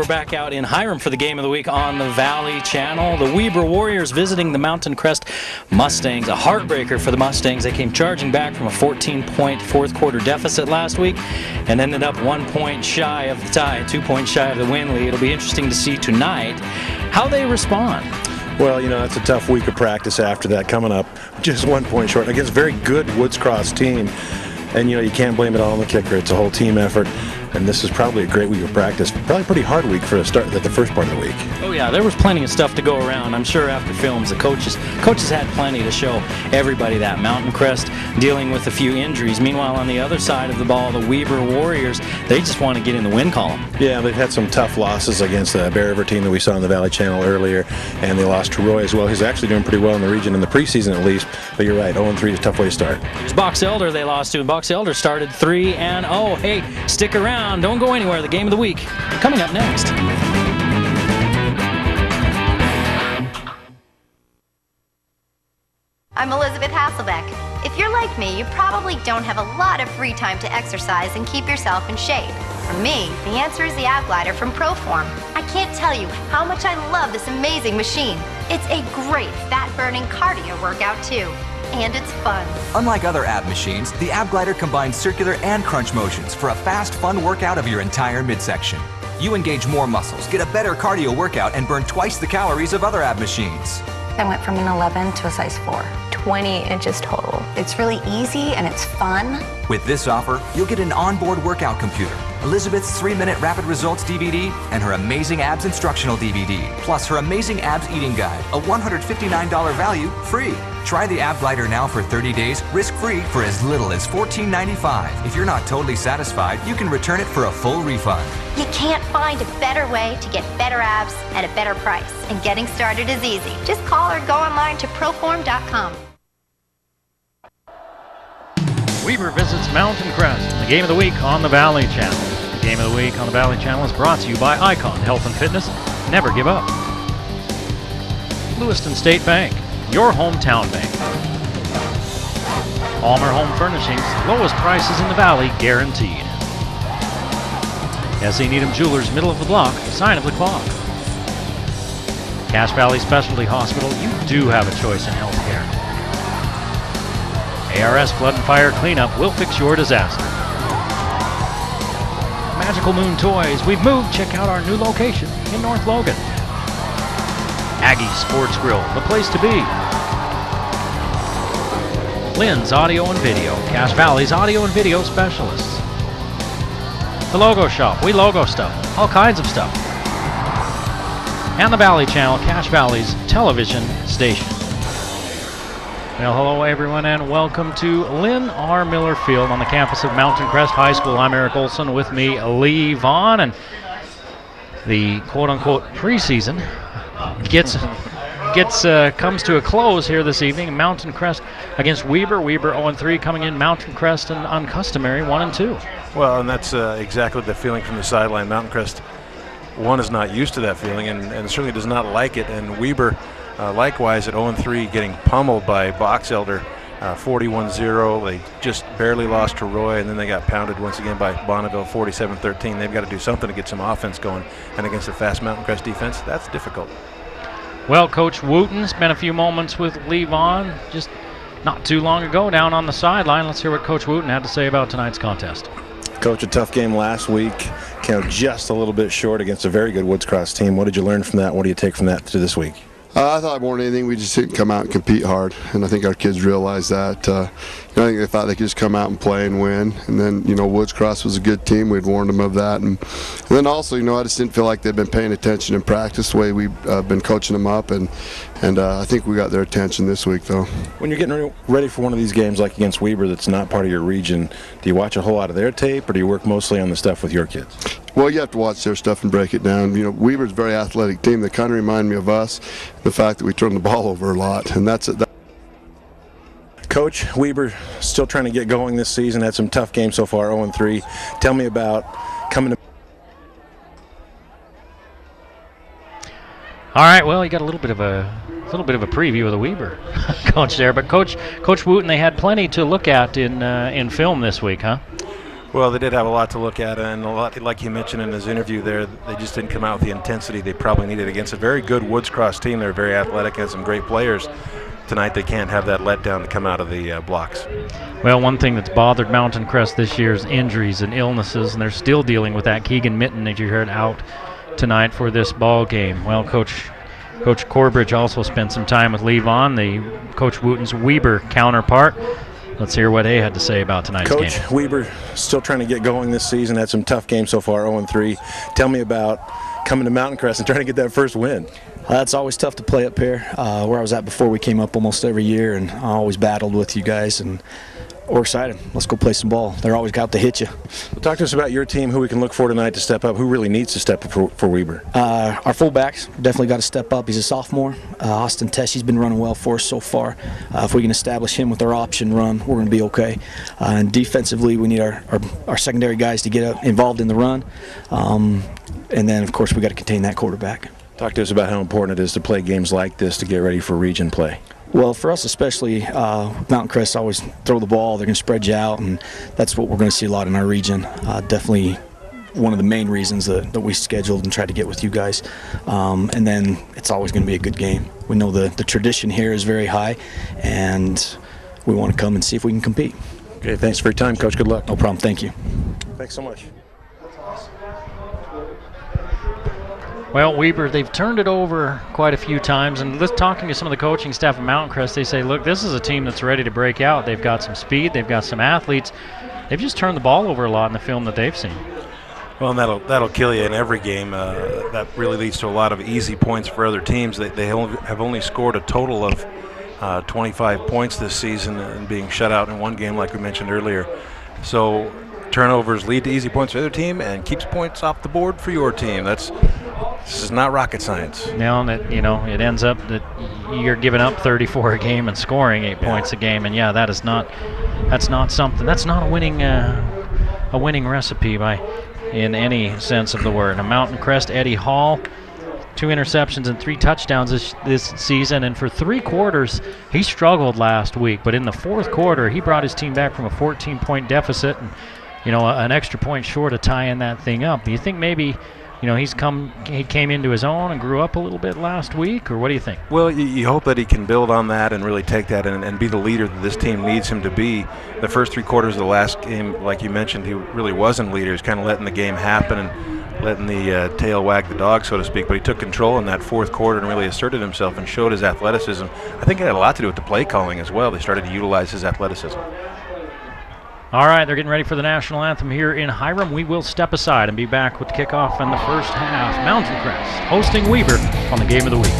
we're back out in Hiram for the game of the week on the Valley Channel. The Weber Warriors visiting the Mountain Crest Mustangs. A heartbreaker for the Mustangs. They came charging back from a 14-point fourth quarter deficit last week and ended up 1 point shy of the tie, 2 points shy of the win lead. It'll be interesting to see tonight how they respond. Well, that's a tough week of practice after that coming up. Just 1 point short against a very good Woods Cross team. And, you can't blame it all on the kicker. It's a whole team effort. And this is probably a great week of practice. Probably a pretty hard week for the first part of the week. Oh, yeah, there was plenty of stuff to go around. I'm sure after films, the coaches had plenty to show everybody that. Mountain Crest dealing with a few injuries. Meanwhile, on the other side of the ball, the Weber Warriors, they just want to get in the win column. Yeah, they've had some tough losses against the Bear River team that we saw on the Valley Channel earlier, and they lost to Roy as well. He's actually doing pretty well in the region in the preseason at least, but you're right, 0-3 is a tough way to start. There's Box Elder they lost to, and Box Elder started 3-0. Hey, stick around. Don't go anywhere. The game of the week coming up next. I'm Elizabeth Hasselbeck. If you're like me, you probably don't have a lot of free time to exercise and keep yourself in shape. For me, the answer is the Ab Glider from Proform. I can't tell you how much I love this amazing machine. It's a great fat-burning cardio workout too. And it's fun. Unlike other ab machines, the Ab Glider combines circular and crunch motions for a fast, fun workout of your entire midsection. You engage more muscles, get a better cardio workout, and burn twice the calories of other ab machines. I went from an 11 to a size 4. 20 inches total. It's really easy and it's fun. With this offer, you'll get an onboard workout computer, Elizabeth's 3-minute rapid results DVD, and her amazing abs instructional DVD, plus her amazing abs eating guide, a $159 value, free. Try the Ab Glider now for 30 days, risk-free for as little as $14.95. If you're not totally satisfied, you can return it for a full refund. You can't find a better way to get better abs at a better price. And getting started is easy. Just call or go online to proform.com. Weber visits Mountain Crest, the game of the week on the Valley Channel. The game of the week on the Valley Channel is brought to you by Icon Health and Fitness. Never give up. Lewiston State Bank, your hometown bank. Almer Home Furnishings, lowest prices in the Valley guaranteed. S.E. Needham Jewelers, middle of the block, sign of the clock. Cache Valley Specialty Hospital, you do have a choice in healthcare. ARS Flood and Fire Cleanup will fix your disaster. Magical Moon Toys, we've moved. Check out our new location in North Logan. Aggie Sports Grill, the place to be. Lynn's Audio and Video, Cache Valley's audio and video specialists. The Logo Shop, we logo stuff, all kinds of stuff. And the Valley Channel, Cache Valley's television station. Well, hello everyone and welcome to Lynn R. Miller Field on the campus of Mountain Crest High School. I'm Eric Olson, with me Lee Vaughn, and the quote-unquote preseason comes to a close here this evening. Mountain Crest against Weber. Weber 0-3 coming in. Mountain Crest an uncustomary 1-2. Well, and that's exactly the feeling from the sideline. Mountain Crest, one, is not used to that feeling and certainly does not like it. And Weber, likewise, at 0-3, getting pummeled by Box Elder, 41-0. They just barely lost to Roy, and then they got pounded once again by Bonneville, 47-13. They've got to do something to get some offense going. And against a fast Mountain Crest defense, that's difficult. Well, Coach Wooten spent a few moments with Lee Vaughn just not too long ago down on the sideline. Let's hear what Coach Wooten had to say about tonight's contest. Coach, a tough game last week. Came just a little bit short against a very good Woods Cross team. What did you learn from that? What do you take from that to this week? I thought more than anything we just didn't come out and compete hard, and I think our kids realized that. I think they thought they could just come out and play and win, and then Woods Cross was a good team. We'd warned them of that, and then also I just didn't feel like they'd been paying attention in practice the way we've been coaching them up, and I think we got their attention this week though. When you're getting ready for one of these games like against Weber that's not part of your region, do you watch a whole lot of their tape, or do you work mostly on the stuff with your kids? Well, you have to watch their stuff and break it down. Weber's a very athletic team. They kind of remind me of us, the fact that we turn the ball over a lot, and that's it. Coach, Weber still trying to get going this season. Had some tough games so far, 0-3. Tell me about coming to... All right, well, you got a little bit of a preview of the Weber coach there, but Coach Wooten, they had plenty to look at in film this week, huh? Well, they did have a lot to look at, and a lot, like you mentioned in his interview there, they just didn't come out with the intensity they probably needed against a very good Woods Cross team. They're very athletic and some great players. Tonight they can't have that letdown to come out of the blocks. Well, one thing that's bothered Mountain Crest this year is injuries and illnesses, and they're still dealing with that. Keegan Mitten, as you heard, out tonight for this ball game. Well, Coach Corbridge also spent some time with Levon, the Coach Wooten's Weber counterpart. Let's hear what he had to say about tonight's game. Coach, Weber still trying to get going this season. Had some tough games so far, 0-3. Tell me about coming to Mountain Crest and trying to get that first win. It's always tough to play up here. Where I was at before, we came up almost every year, and I always battled with you guys. And we're excited. Let's go play some ball. They're always out to hit you. Well, talk to us about your team, who we can look for tonight to step up. Who really needs to step up for Weber? Our fullbacks definitely got to step up. He's a sophomore. Austin Tesh, been running well for us so far. If we can establish him with our option run, we're going to be okay. And defensively, we need our secondary guys to get involved in the run. And then, of course, we got to contain that quarterback. Talk to us about how important it is to play games like this to get ready for region play. Well, for us especially, Mountain Crest always throw the ball. They're going to spread you out, and that's what we're going to see a lot in our region. Definitely one of the main reasons that we scheduled and tried to get with you guys. And then it's always going to be a good game. We know the tradition here is very high, and we want to come and see if we can compete. Okay, thanks for your time, Coach. Good luck. No problem. Thank you. Thanks so much. Well, Weber, they've turned it over quite a few times, and talking to some of the coaching staff at Mountain Crest, they say, look, this is a team that's ready to break out. They've got some speed, they've got some athletes. They've just turned the ball over a lot in the film that they've seen. Well, and that'll kill you in every game. That really leads to a lot of easy points for other teams. They have only scored a total of 25 points this season and being shut out in one game, like we mentioned earlier. So turnovers lead to easy points for the other team and keeps points off the board for your team. This is not rocket science. No, and it ends up that you're giving up 34 a game and scoring 8 points a game, and yeah, that's not something. That's not a winning recipe in any sense of the word. Now, Mountain Crest, Eddie Hall, 2 interceptions and 3 touchdowns this season, and for 3 quarters he struggled last week, but in the 4th quarter he brought his team back from a 14-point deficit and an extra point short of tying that thing up. Do you think maybe he came into his own and grew up a little bit last week, or what do you think? Well, you hope that he can build on that and really take that and be the leader that this team needs him to be. The first 3 quarters of the last game, like you mentioned, he really wasn't leader. He was kind of letting the game happen and letting the tail wag the dog, so to speak. But he took control in that 4th quarter and really asserted himself and showed his athleticism. I think it had a lot to do with the play calling as well. They started to utilize his athleticism. All right, they're getting ready for the national anthem here in Hiram. We will step aside and be back with the kickoff in the first half. Mountain Crest hosting Weber on the Game of the Week.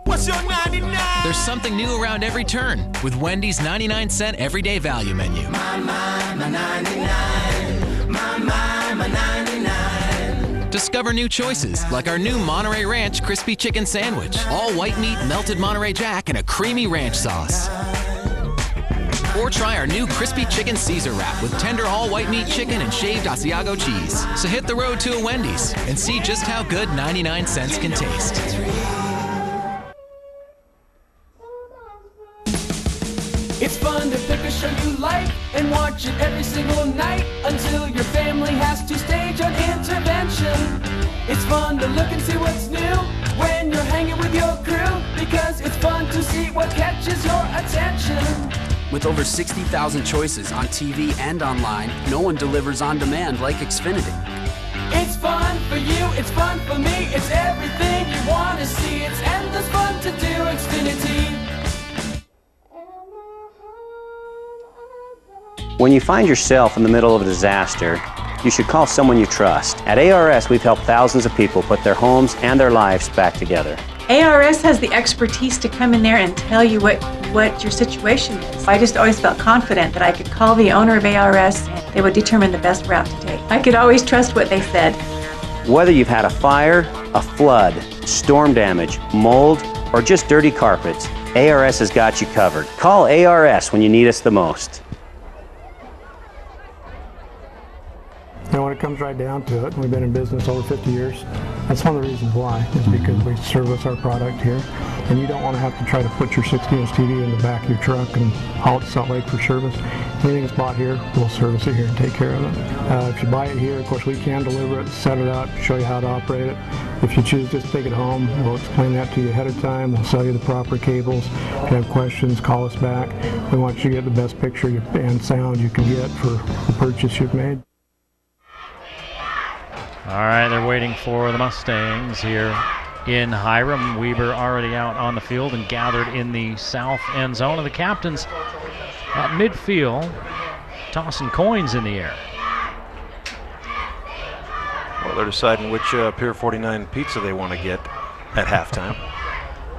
What's your 99? There's something new around every turn with Wendy's 99-cent everyday value menu. My 99. My 99. Discover new choices like our new Monterey Ranch Crispy Chicken Sandwich. All white meat, melted Monterey Jack, and a creamy ranch sauce. Or try our new Crispy Chicken Caesar Wrap with tender all white meat chicken and shaved Asiago cheese. So hit the road to a Wendy's and see just how good 99 cents can taste. It's fun to pick a show you like and watch it every single night until your family has to stage an intervention. It's fun to look and see what's new when you're hanging with your crew, because it's fun to see what catches your attention. With over 60,000 choices on TV and online, no one delivers on demand like Xfinity. It's fun for you, it's fun for me, it's everything you want to see. It's endless fun to do Xfinity. When you find yourself in the middle of a disaster, you should call someone you trust. At ARS, we've helped thousands of people put their homes and their lives back together. ARS has the expertise to come in there and tell you what your situation is. I just always felt confident that I could call the owner of ARS and they would determine the best route to take. I could always trust what they said. Whether you've had a fire, a flood, storm damage, mold, or just dirty carpets, ARS has got you covered. Call ARS when you need us the most. And when it comes right down to it, we've been in business over 50 years. That's one of the reasons why, is because we service our product here. And you don't want to have to try to put your 60-inch TV in the back of your truck and haul it to Salt Lake for service. Anything that's bought here, we'll service it here and take care of it. If you buy it here, of course, we can deliver it, set it up, show you how to operate it. If you choose just to take it home, we'll explain that to you ahead of time. We'll sell you the proper cables. If you have questions, call us back. We want you to get the best picture and sound you can get for the purchase you've made. All right, they're waiting for the Mustangs here in Hiram. Weber already out on the field and gathered in the south end zone. And the captains at midfield tossing coins in the air. Well, they're deciding which Pier 49 pizza they want to get at halftime.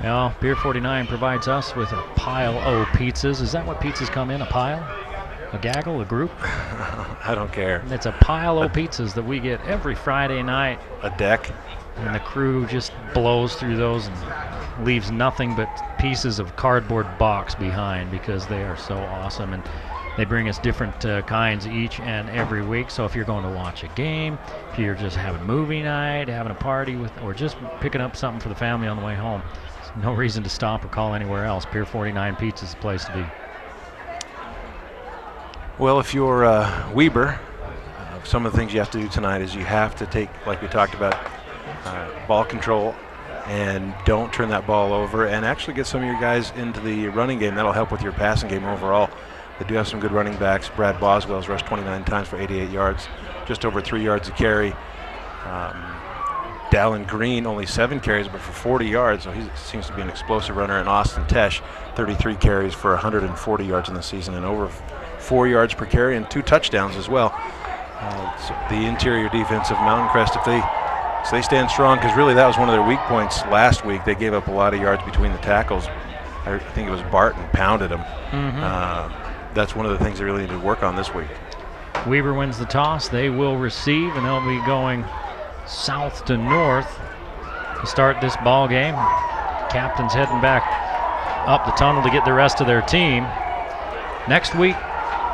Well, Pier 49 provides us with a pile of pizzas. Is that what pizzas come in, a pile? A gaggle, a group? I don't care. It's a pile of pizzas that we get every Friday night. A deck. And the crew just blows through those and leaves nothing but pieces of cardboard box behind because they are so awesome. And they bring us different kinds each and every week. So if you're going to watch a game, if you're just having movie night, having a party with, or just picking up something for the family on the way home, there's no reason to stop or call anywhere else. Pier 49 Pizza is the place to be. Well, if you're Weber, some of the things you have to do tonight is you have to take, like we talked about, ball control, and don't turn that ball over, and actually get some of your guys into the running game. That'll help with your passing game overall. They do have some good running backs. Brad Boswell's rushed 29 times for 88 yards, just over 3 yards a carry. Dallin Green, only 7 carries, but for 40 yards, so he seems to be an explosive runner. And Austin Tesh, 33 carries for 140 yards in the season, and over 4 yards per carry and 2 touchdowns as well. So the interior defense of Mountain Crest, if they stand strong, because really that was one of their weak points last week. They gave up a lot of yards between the tackles. I think it was Barton pounded them. That's one of the things they really need to work on this week. Weber wins the toss. They will receive, and they'll be going south to north to start this ball game. Captain's heading back up the tunnel to get the rest of their team. Next week,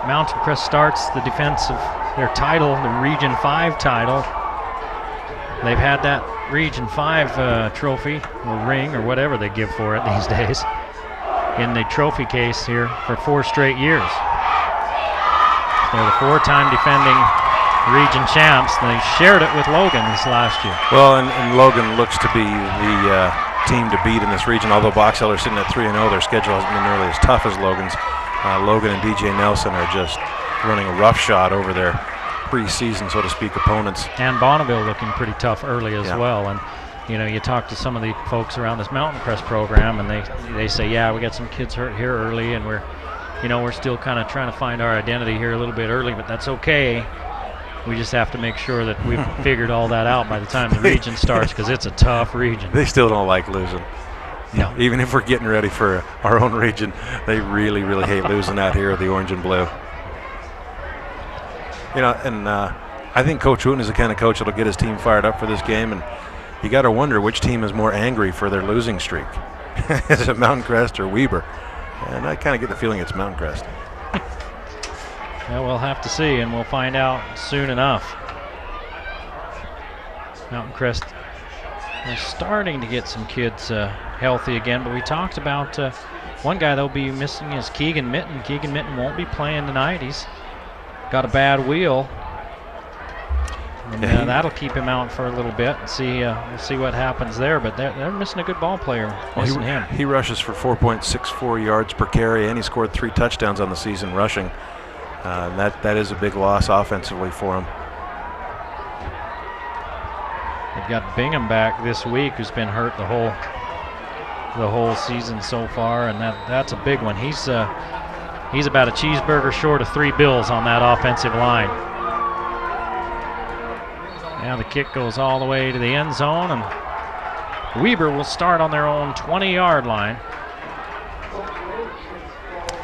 Mountain Crest starts the defense of their title, the Region 5 title. They've had that Region 5 trophy or ring or whatever they give for it these days in the trophy case here for 4 straight years. They're the 4-time defending region champs. They shared it with Logan this last year. Well, and Logan looks to be the team to beat in this region. Although Box Elder's sitting at 3-0, their schedule hasn't been nearly as tough as Logan's. Logan and DJ Nelson are just running a roughshod over their preseason, so to speak, opponents. And Bonneville looking pretty tough early as well. And you know, you talk to some of the folks around this Mountain Crest program, and they say, yeah, we got some kids hurt here early, and we're still kind of trying to find our identity here a little bit early, but that's okay. We just have to make sure that we've figured all that out by the time the region starts, because it's a tough region. They still don't like losing. No. Even if we're getting ready for our own region, they really, really hate losing out here with the orange and blue. You know, and I think Coach Wooten is the kind of coach that'll get his team fired up for this game, and you got to wonder which team is more angry for their losing streak. Is it Mountain Crest or Weber? And I kind of get the feeling it's Mountain Crest. Well, we'll have to see, and we'll find out soon enough. Mountain Crest is starting to get some kids healthy again, but we talked about one guy they'll be missing is Keegan Mitten. Keegan Mitten won't be playing tonight. He's got a bad wheel. And that'll keep him out for a little bit. And we'll see what happens there. But they're missing a good ball player. Missing him. He rushes for 4.64 yards per carry, and he scored 3 touchdowns on the season rushing. That is a big loss offensively for him. They've got Bingham back this week, who's been hurt the whole season so far, and that's a big one. He's about a cheeseburger short of 3 bills on that offensive line. Now the kick goes all the way to the end zone, and Weber will start on their own 20-yard line.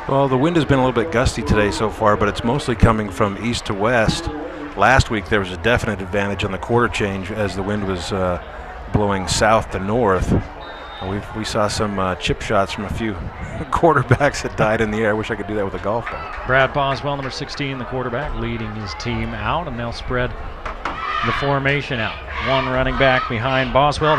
Well, the wind has been a little bit gusty today so far, but it's mostly coming from east to west. Last week there was a definite advantage on the quarter change as the wind was blowing south to north. We saw some chip shots from a few quarterbacks that died in the air. I wish I could do that with a golf ball. Brad Boswell, number 16, the quarterback, leading his team out, and they'll spread the formation out. One running back behind Boswell.